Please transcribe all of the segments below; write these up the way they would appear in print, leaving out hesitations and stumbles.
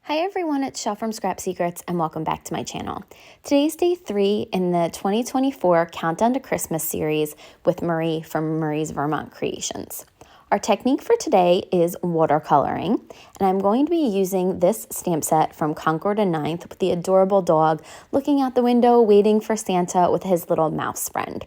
Hi everyone, it's Shell from Scrap Secrets and welcome back to my channel. Today's day 3 in the 2024 Countdown to Christmas series with Marie from Marie's Vermont Creations. Our technique for today is watercoloring, and I'm going to be using this stamp set from Concord and Ninth with the adorable dog looking out the window waiting for Santa with his little mouse friend.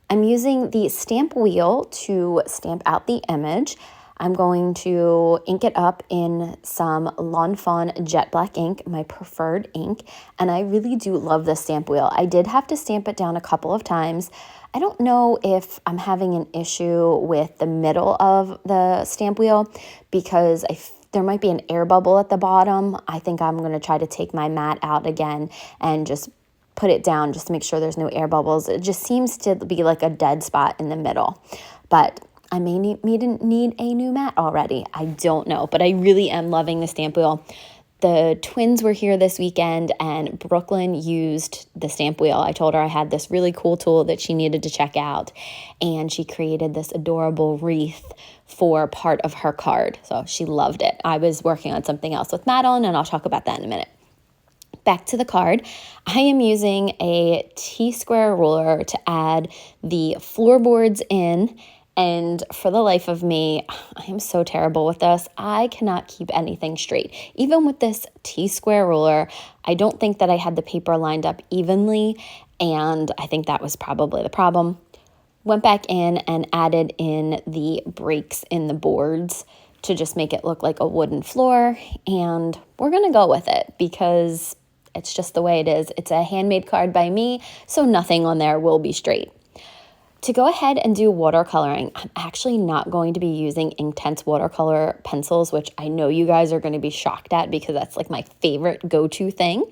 I'm using the stamp wheel to stamp out the image. I'm going to ink it up in some Lawn Fawn Jet Black ink, my preferred ink, and I really do love this stamp wheel. I did have to stamp it down a couple of times. I don't know if I'm having an issue with the middle of the stamp wheel because there might be an air bubble at the bottom. I think I'm going to try to take my mat out again and just put it down just to make sure there's no air bubbles. It just seems to be like a dead spot in the middle, but I may need a new mat already. I don't know, but I really am loving the stamp wheel. The twins were here this weekend and Brooklyn used the stamp wheel. I told her I had this really cool tool that she needed to check out, and she created this adorable wreath for part of her card. So she loved it. I was working on something else with Madeline, and I'll talk about that in a minute. Back to the card, I am using a T-square ruler to add the floorboards in. And for the life of me, I am so terrible with this. I cannot keep anything straight. Even with this T-square ruler, I don't think that I had the paper lined up evenly, and I think that was probably the problem. Went back in and added in the breaks in the boards to just make it look like a wooden floor, and we're gonna go with it because it's just the way it is. It's a handmade card by me, so nothing on there will be straight. To go ahead and do watercoloring, I'm actually not going to be using Inktense watercolor pencils, which I know you guys are going to be shocked at because that's like my favorite go-to thing.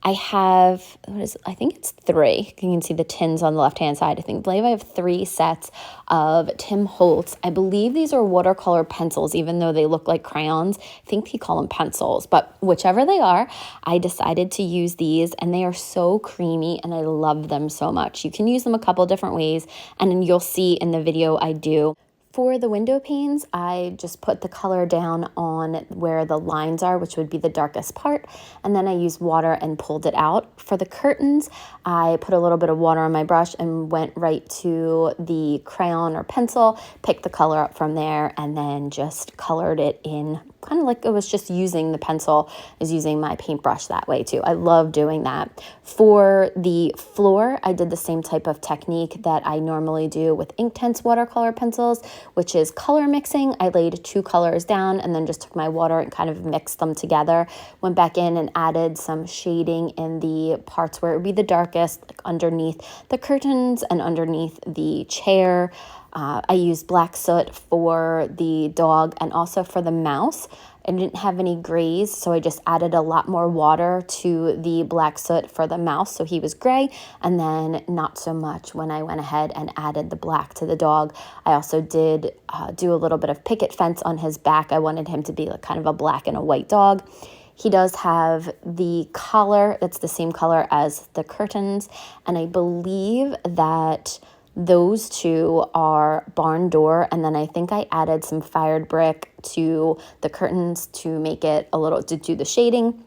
I have, I think it's 3. You can see the tins on the left-hand side. I believe I have 3 sets of Tim Holtz. I believe these are watercolor pencils, even though they look like crayons. I think he call them pencils, but whichever they are, I decided to use these, and they are so creamy, and I love them so much. You can use them a couple different ways, and then you'll see in the video I do. For the window panes, I just put the color down on where the lines are, which would be the darkest part, and then I used water and pulled it out. For the curtains, I put a little bit of water on my brush and went right to the crayon or pencil, picked the color up from there, and then just colored it in, kind of like it was just using the pencil, is using my paintbrush that way too. I love doing that. For the floor, I did the same type of technique that I normally do with Inktense watercolor pencils, which is color mixing. I laid 2 colors down and then just took my water and kind of mixed them together. Went back in and added some shading in the parts where it would be the darkest, like underneath the curtains and underneath the chair. I used black soot for the dog and also for the mouse. I didn't have any grays, so I just added a lot more water to the black soot for the mouse, so he was gray, and then not so much when I went ahead and added the black to the dog. I also did do a little bit of picket fence on his back. I wanted him to be like kind of a black and a white dog. He does have the collar that's the same color as the curtains, and I believe that those 2 are barn door, and then I think I added some fired brick to the curtains to make it a little, to do the shading.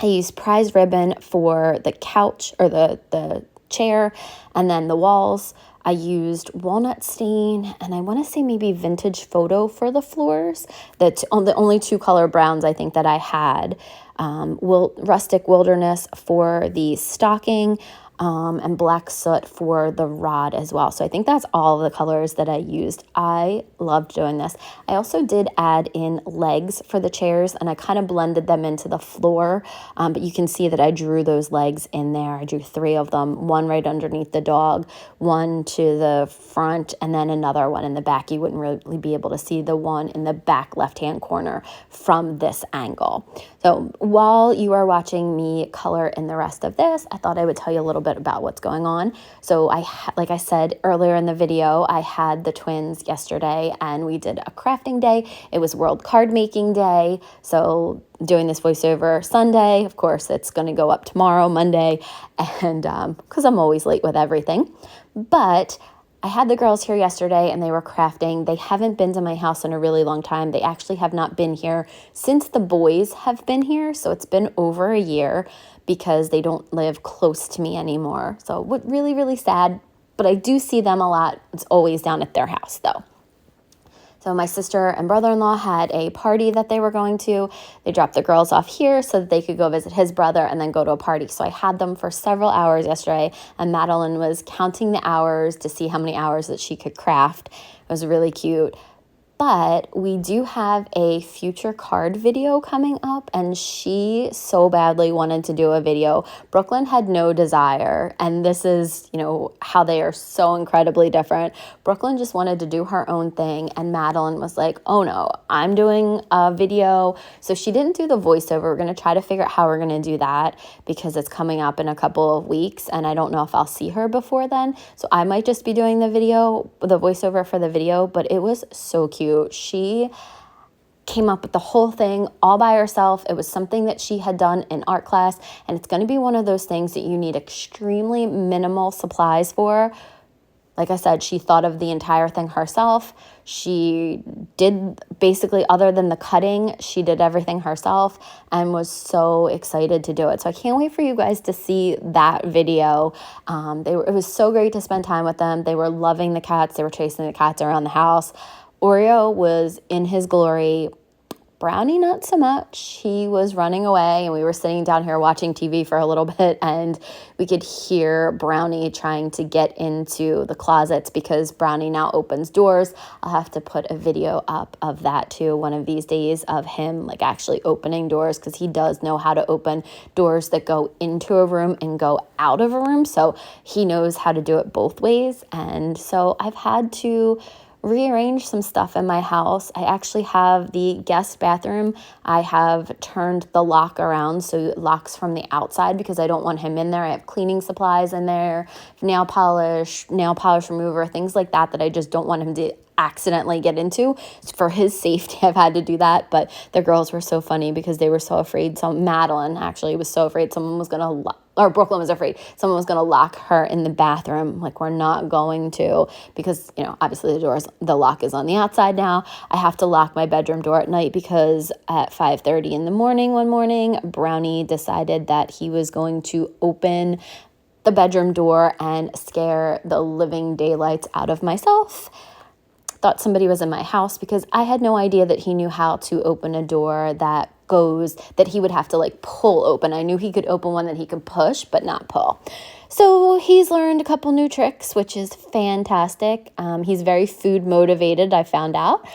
I used prize ribbon for the couch or the chair, and then the walls. I used walnut stain, and I want to say maybe vintage photo for the floors. The only 2 color browns I think that I had. Rustic wilderness for the stocking, and black soot for the rod as well. So I think that's all the colors that I used. I loved doing this. I also did add in legs for the chairs, and I kind of blended them into the floor, but you can see that I drew those legs in there. I drew 3 of them, 1 right underneath the dog, 1 to the front, and then another one in the back. You wouldn't really be able to see the one in the back left-hand corner from this angle. So while you are watching me color in the rest of this, I thought I would tell you a little bit about what's going on. So like I said earlier in the video, I had the twins yesterday and we did a crafting day. It was World Card Making Day. So doing this voiceover Sunday, of course, it's going to go up tomorrow, Monday, and because I'm always late with everything. But I had the girls here yesterday and they were crafting. They haven't been to my house in a really long time. They actually have not been here since the boys have been here. So it's been over a year because they don't live close to me anymore. So really, really sad, but I do see them a lot. It's always down at their house though. So my sister and brother-in-law had a party that they were going to. They dropped the girls off here so that they could go visit his brother and then go to a party. So I had them for several hours yesterday, and Madeline was counting the hours to see how many hours that she could craft. It was really cute. But we do have a future card video coming up, and she so badly wanted to do a video. Brooklyn had no desire, and this is, how they are so incredibly different. Brooklyn just wanted to do her own thing, and Madeline was like, oh no, I'm doing a video. So she didn't do the voiceover. We're going to try to figure out how we're going to do that because it's coming up in a couple of weeks, and I don't know if I'll see her before then. So I might just be doing the voiceover for the video, but it was so cute. She came up with the whole thing all by herself. It was something that she had done in art class, and it's going to be one of those things that you need extremely minimal supplies for. Like I said, she thought of the entire thing herself. She did basically, other than the cutting, she did everything herself and was so excited to do it. So I can't wait for you guys to see that video. It was so great to spend time with them. They were loving the cats. They were chasing the cats around the house. Oreo was in his glory. Brownie, not so much. He was running away, and we were sitting down here watching TV for a little bit, and we could hear Brownie trying to get into the closets because Brownie now opens doors. I'll have to put a video up of that too one of these days, of him actually opening doors, because he does know how to open doors that go into a room and go out of a room. So he knows how to do it both ways. And so I've had to rearrange some stuff in my house. I actually have the guest bathroom. I have turned the lock around so it locks from the outside because I don't want him in there. I have cleaning supplies in there, nail polish remover, things like that I just don't want him to accidentally get into. For his safety, I've had to do that. But the girls were so funny because they were so afraid. So Madeline actually was so afraid someone was going to or Brooklyn was afraid someone was going to lock her in the bathroom. We're not going to, because, obviously the lock is on the outside now. I have to lock my bedroom door at night because at 5:30 in the morning one morning, Brownie decided that he was going to open the bedroom door and scare the living daylights out of myself. Thought somebody was in my house because I had no idea that he knew how to open a door that he would have to pull open. I knew he could open one that he could push but not pull. So he's learned a couple new tricks, which is fantastic. He's very food motivated, I found out.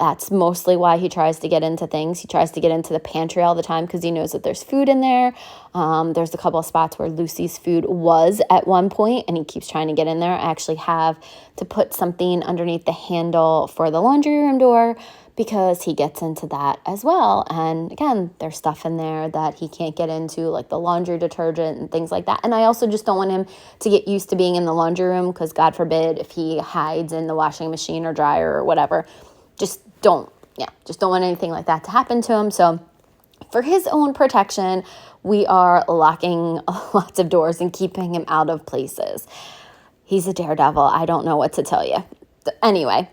That's mostly why he tries to get into things. He tries to get into the pantry all the time because he knows that there's food in there. There's a couple of spots where Lucy's food was at one point, and he keeps trying to get in there. I actually have to put something underneath the handle for the laundry room door because he gets into that as well. And again, there's stuff in there that he can't get into, like the laundry detergent and things like that. And I also just don't want him to get used to being in the laundry room because God forbid if he hides in the washing machine or dryer or whatever. Just don't want anything like that to happen to him. So for his own protection, we are locking lots of doors and keeping him out of places. He's a daredevil. I don't know what to tell you. Anyway,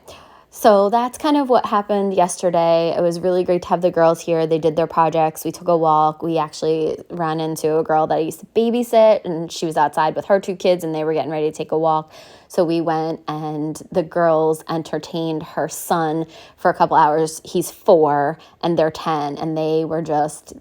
so that's kind of what happened yesterday. It was really great to have the girls here. They did their projects. We took a walk. We actually ran into a girl that I used to babysit, and she was outside with her two kids, and they were getting ready to take a walk. So we went, and the girls entertained her son for a couple hours. He's 4 and they're 10, and they were just,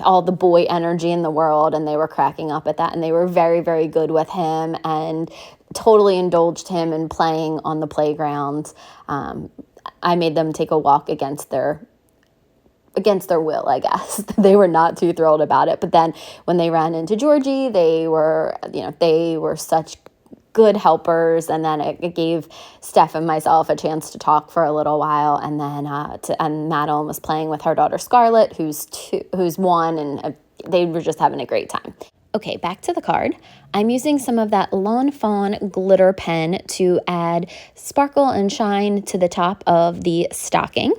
all the boy energy in the world, and they were cracking up at that, and they were very, very good with him and totally indulged him in playing on the playground. I made them take a walk against their will, I guess. They were not too thrilled about it. But then when they ran into Georgie, they were such good helpers, and then it gave Steph and myself a chance to talk for a little while, and then and Madeline was playing with her daughter Scarlett, who's 1, and they were just having a great time. Okay, back to the card. I'm using some of that Lawn Fawn glitter pen to add sparkle and shine to the top of the stocking.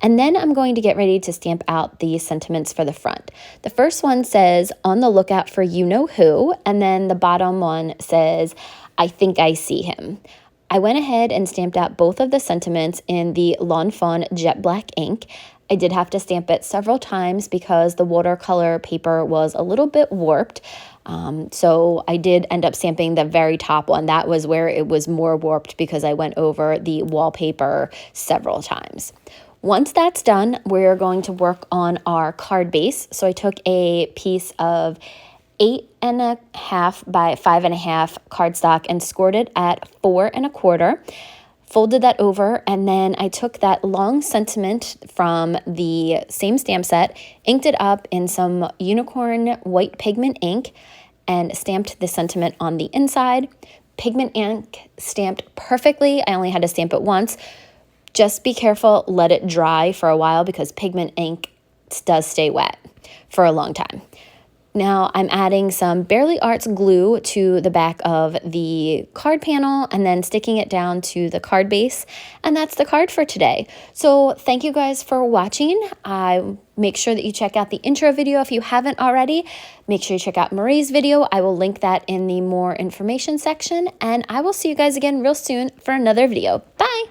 And then I'm going to get ready to stamp out the sentiments for the front. The first one says, "On the lookout for you know who," and then the bottom one says, "I think I see him." I went ahead and stamped out both of the sentiments in the Lawn Fawn Jet Black ink. I did have to stamp it several times because the watercolor paper was a little bit warped. So I did end up stamping the very top one. That was where it was more warped because I went over the wallpaper several times. Once that's done, we're going to work on our card base. So I took a piece of 8.5 by 5.5 cardstock and scored it at 4 1/4. Folded that over, and then I took that long sentiment from the same stamp set, inked it up in some unicorn white pigment ink, and stamped the sentiment on the inside. Pigment ink stamped perfectly. I only had to stamp it once. Just be careful, let it dry for a while because pigment ink does stay wet for a long time. Now I'm adding some Barely Arts glue to the back of the card panel and then sticking it down to the card base. And that's the card for today. So thank you guys for watching. Make sure that you check out the intro video if you haven't already. Make sure you check out Marie's video. I will link that in the more information section. And I will see you guys again real soon for another video. Bye!